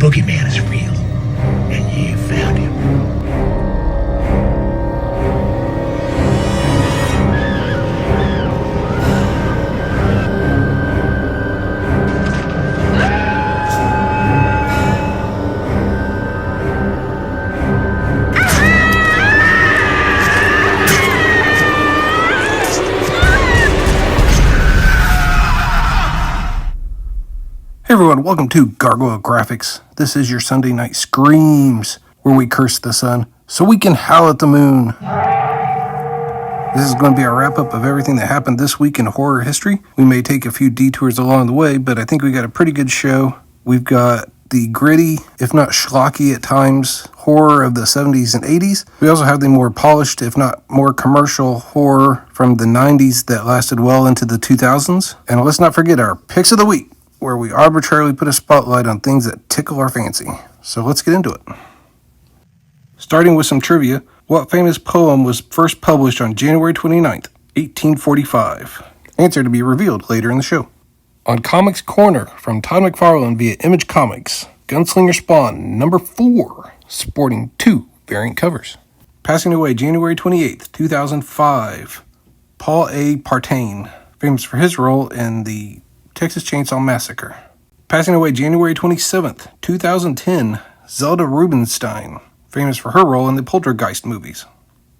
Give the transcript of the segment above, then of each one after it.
boogeyman is real, and you found him. Hey everyone, welcome to Gargoyle Graphics. This is your Sunday night screams, where we curse the sun so we can howl at the moon. This is going to be our wrap-up of everything that happened this week in horror history. We may take a few detours along the way, but I think we got a pretty good show. We've got the gritty, if not schlocky at times, horror of the 70s and 80s. We also have the more polished, if not more commercial horror from the 90s that lasted well into the 2000s. And let's not forget our picks of the week, where we arbitrarily put a spotlight on things that tickle our fancy. So let's get into it. Starting with some trivia, what famous poem was first published on January 29th, 1845? Answer to be revealed later in the show. On Comics Corner from Todd McFarlane via Image Comics, Gunslinger Spawn number 4, sporting 2 variant covers. Passing away January 28th, 2005, Paul A. Partain, famous for his role in the Texas Chainsaw Massacre. Passing away January 27th, 2010, Zelda Rubinstein, famous for her role in the Poltergeist movies.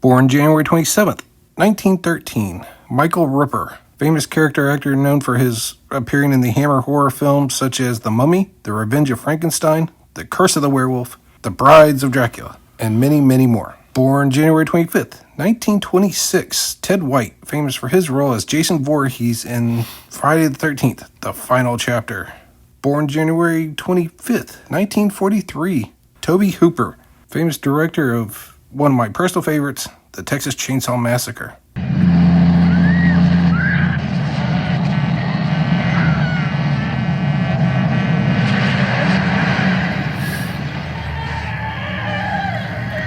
Born January 27th, 1913, Michael Ripper, famous character actor known for his appearing in the Hammer horror films such as The Mummy, The Revenge of Frankenstein, The Curse of the Werewolf, The Brides of Dracula, and many, many more. Born January 25th, 1926, Ted White, famous for his role as Jason Voorhees in Friday the 13th, The Final Chapter. Born January 25th, 1943, Tobe Hooper, famous director of one of my personal favorites, The Texas Chainsaw Massacre.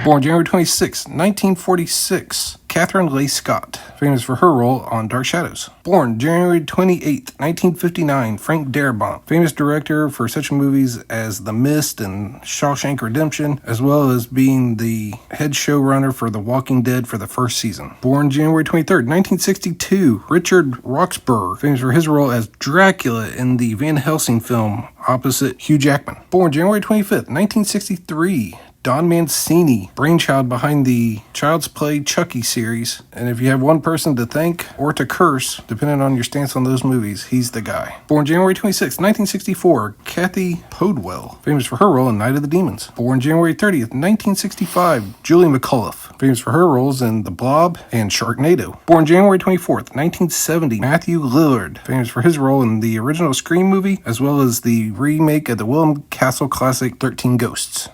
Born January 26, 1946, Catherine Leigh Scott, famous for her role on Dark Shadows. Born January 28, 1959, Frank Darabont, famous director for such movies as The Mist and Shawshank Redemption, as well as being the head showrunner for The Walking Dead for the first season. Born January 23, 1962, Richard Roxburgh, famous for his role as Dracula in the Van Helsing film opposite Hugh Jackman. Born January 25, 1963, Don Mancini, brainchild behind the Child's Play Chucky series. And if you have one person to thank or to curse, depending on your stance on those movies, he's the guy. Born January 26, 1964, Kathy Podwell, famous for her role in Night of the Demons. Born January 30th, 1965, Julie McAuliffe, famous for her roles in The Blob and Sharknado. Born January 24th, 1970, Matthew Lillard, famous for his role in the original Scream movie, as well as the remake of the Willem Castle classic 13 Ghosts.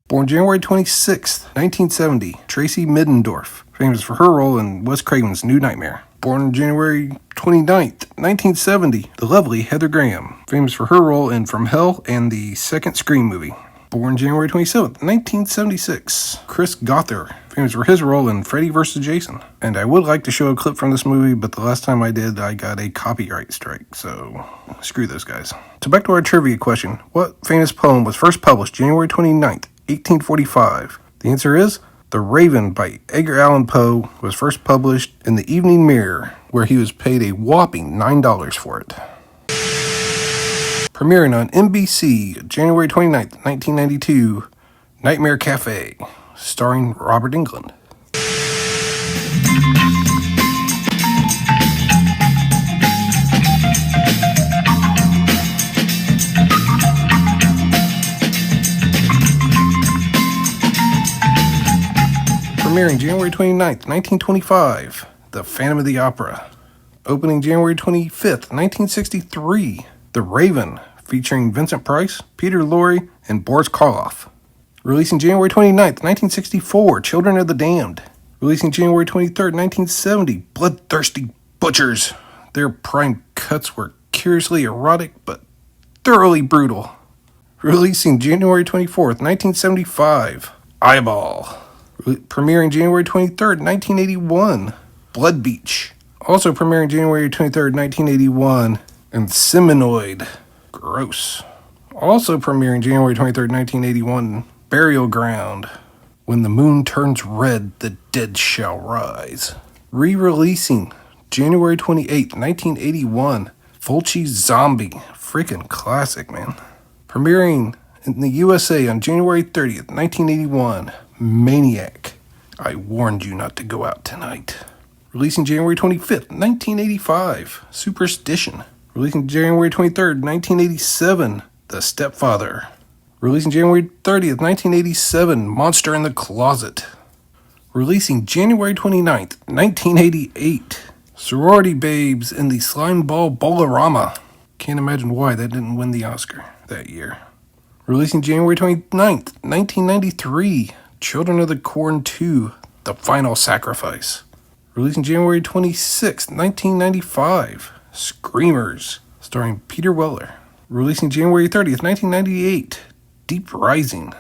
Born January 26, 1970, Tracy Middendorf, famous for her role in Wes Craven's New Nightmare. Born January 29th, 1970, the lovely Heather Graham, famous for her role in From Hell and the second Scream movie. Born January 27th, 1976, Chris Gother, famous for his role in Freddy vs. Jason. And I would like to show a clip from this movie, but the last time I did, I got a copyright strike, so screw those guys. So back to our trivia question. What famous poem was first published January 29th, 1845? The answer is The Raven by Edgar Allan Poe was first published in the Evening Mirror, where he was paid a whopping $9 for it. Premiering on NBC January 29th, 1992, Nightmare Cafe, starring Robert Englund. Premiering January 29th, 1925, The Phantom of the Opera. Opening January 25th, 1963, The Raven, featuring Vincent Price, Peter Lorre, and Boris Karloff. Releasing January 29th, 1964, Children of the Damned. Releasing January 23rd, 1970, Bloodthirsty Butchers. Their prime cuts were curiously erotic, but thoroughly brutal. Releasing January 24th, 1975, Eyeball. Premiering January 23rd, 1981, Blood Beach. Also premiering January 23rd, 1981, and Seminoid. Gross. Also premiering January 23rd, 1981, Burial Ground. When the Moon Turns Red, the Dead Shall Rise. Re-releasing January 28th, 1981, Fulci Zombie. Freaking classic, man. Premiering in the USA on January 30th, 1981, Maniac. I warned you not to go out tonight. Releasing January 25th, 1985, Superstition. Releasing January 23rd, 1987, The Stepfather. Releasing January 30th, 1987, Monster in the Closet. Releasing January 29th, 1988, Sorority Babes in the Slime Ball Bolorama. Can't imagine why that didn't win the Oscar that year. Releasing January 29th, 1993, Children of the Corn 2, The Final Sacrifice. Releasing January 26th, 1995, Screamers, starring Peter Weller. Releasing January 30th, 1998, Deep Rising.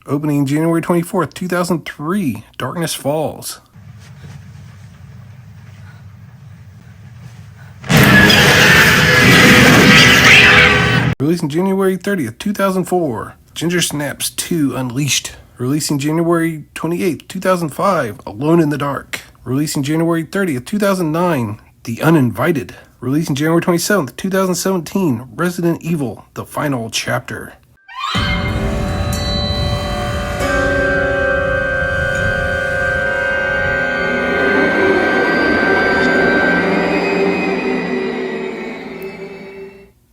Opening January 24th, 2003, Darkness Falls. Releasing January 30th, 2004, Ginger Snaps 2 Unleashed. Releasing January 28th, 2005, Alone in the Dark. Releasing January 30th, 2009, The Uninvited. Releasing January 27th, 2017, Resident Evil, The Final Chapter.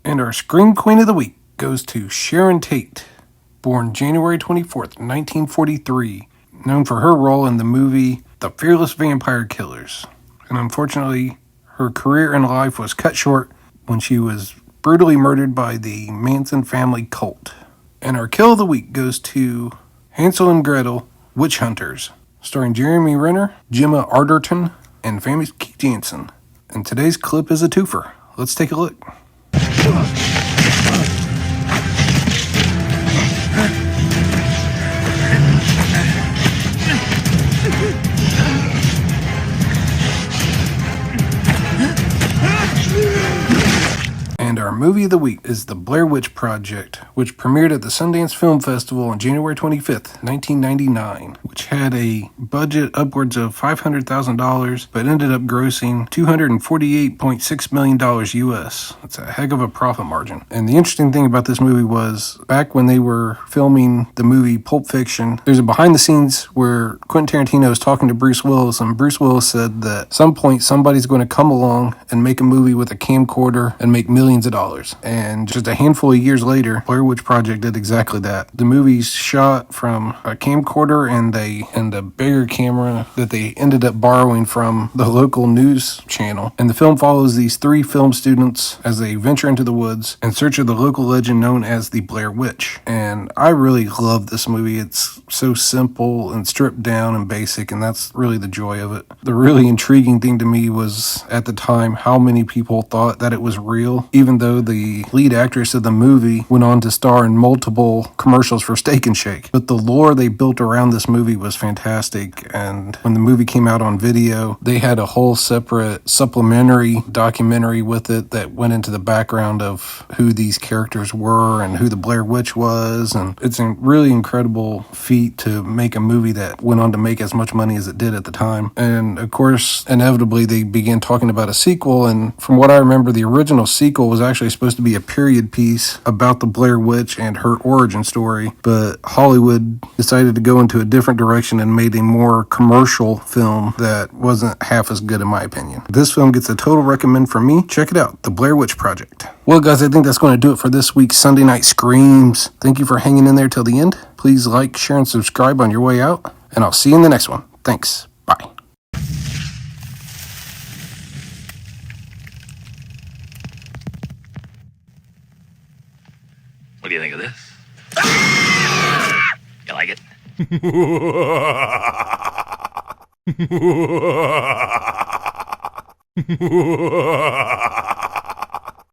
And our Scream Queen of the Week goes to Sharon Tate, born January 24th, 1943, known for her role in the movie The Fearless Vampire Killers. And unfortunately, her career in life was cut short when she was brutally murdered by the Manson family cult. And our Kill of the Week goes to Hansel and Gretel, Witch Hunters, starring Jeremy Renner, Gemma Arterton, and famous Keith Jansen. And today's clip is a twofer. Let's take a look. And our movie of the week is The Blair Witch Project, which premiered at the Sundance Film Festival on January 25th, 1999, which had a budget upwards of $500,000, but ended up grossing $248.6 million US. That's a heck of a profit margin. And the interesting thing about this movie was, back when they were filming the movie Pulp Fiction, there's a behind the scenes where Quentin Tarantino is talking to Bruce Willis, and Bruce Willis said that at some point somebody's going to come along and make a movie with a camcorder and make millions of dollars. And just a handful of years later, Blair Witch Project did exactly that. The movie's shot from a camcorder and a bigger camera that they ended up borrowing from the local news channel. And the film follows these three film students as they venture into the woods in search of the local legend known as the Blair Witch. And I really love this movie. It's so simple and stripped down and basic, and that's really the joy of it. The really intriguing thing to me was, at the time, how many people thought that it was real, even though the lead actress of the movie went on to star in multiple commercials for Steak and Shake. But the lore they built around this movie was fantastic, and when the movie came out on video, they had a whole separate supplementary documentary with it that went into the background of who these characters were and who the Blair Witch was, and it's a really incredible feat to make a movie that went on to make as much money as it did at the time. And of course, inevitably, they began talking about a sequel, and from what I remember, the original sequel was actually supposed to be a period piece about the Blair Witch and her origin story, but Hollywood decided to go into a different direction and made a more commercial film that wasn't half as good in my opinion. This film gets a total recommend from me. Check it out, The Blair Witch Project. Well guys, I think that's going to do it for this week's Sunday Night Screams. Thank you for hanging in there till the end. Please like, share, and subscribe on your way out, and I'll see you in the next one. Thanks. Bye. What do you think of this? like it.